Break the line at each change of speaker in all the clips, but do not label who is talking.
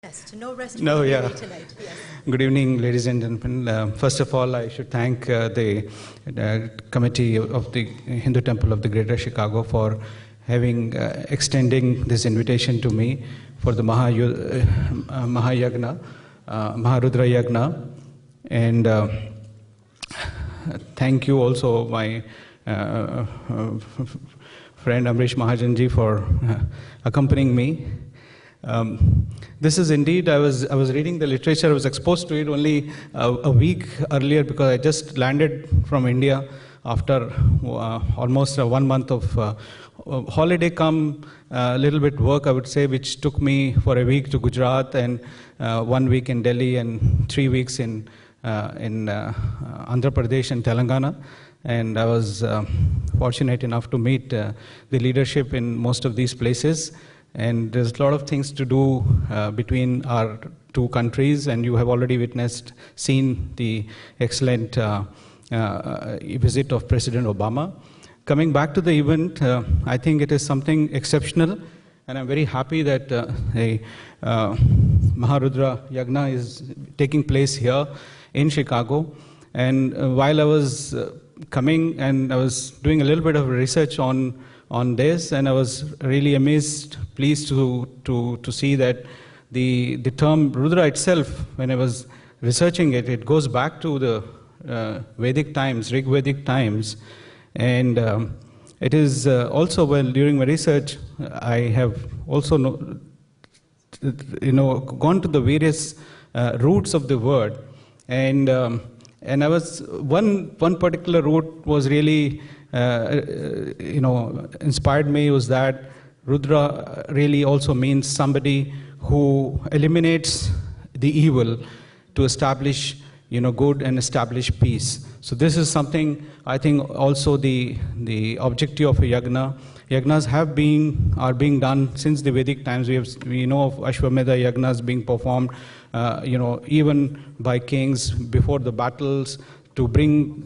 Rest. No rest
No,
for the
yeah.
baby tonight. Yes.
Good evening, ladies and gentlemen. First of all, I should thank the committee of the Hindu Temple of the Greater Chicago for extending this invitation to me for the Mahayagna, Maharudra Yagna. And thank you also my friend Amrish Mahajanji for accompanying me. This is indeed, I was reading the literature, I was exposed to it only a week earlier because I just landed from India after almost 1 month of holiday come, a little bit work I would say, which took me for a week to Gujarat and 1 week in Delhi and 3 weeks in Andhra Pradesh and Telangana. And I was fortunate enough to meet the leadership in most of these places. And there's a lot of things to do between our two countries, and you have already seen the excellent visit of President Obama. Coming back to the event, I think it is something exceptional, and I'm very happy that a Maharudra Yagna is taking place here in Chicago. And while I was coming and I was doing a little bit of research on this, and I was really pleased to see that the term Rudra itself, when I was researching it, it goes back to the Vedic times, Rig Vedic times, and it is also, well, during my research, I have also gone to the various roots of the word, and I was one particular root was really inspired me, was that Rudra really also means somebody who eliminates the evil to establish good and establish peace. So this is something I think also the objective of a yagna. Yagnas are being done since the Vedic times. We know of Ashwamedha yagnas being performed, even by kings before the battles, to bring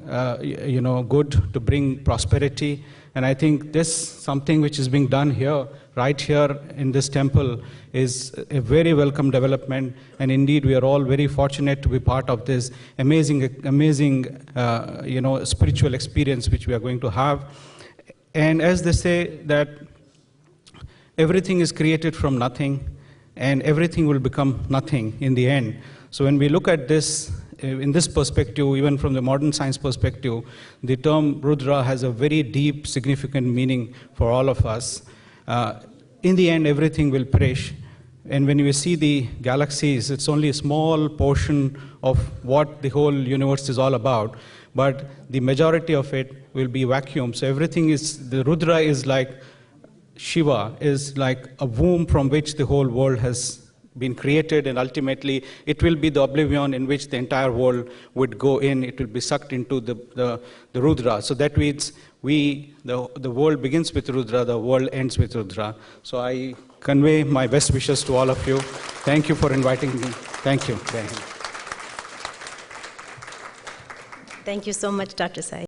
good, to bring prosperity. And I think this something which is being done here, right here in this temple, is a very welcome development. And indeed, we are all very fortunate to be part of this amazing spiritual experience which we are going to have. And as they say that everything is created from nothing, and everything will become nothing in the end. So when we look at this, in this perspective, even from the modern science perspective, the term Rudra has a very deep, significant meaning for all of us. In the end, everything will perish. And when you see the galaxies, it's only a small portion of what the whole universe is all about. But the majority of it will be vacuum. So the Rudra is like Shiva, is like a womb from which the whole world has been created, and ultimately it will be the oblivion in which the entire world would go in. It will be sucked into the Rudra. So that means the world begins with Rudra, the world ends with Rudra. So I convey my best wishes to all of you. Thank you for inviting me. Thank you.
Thank you so much, Dr. Sai.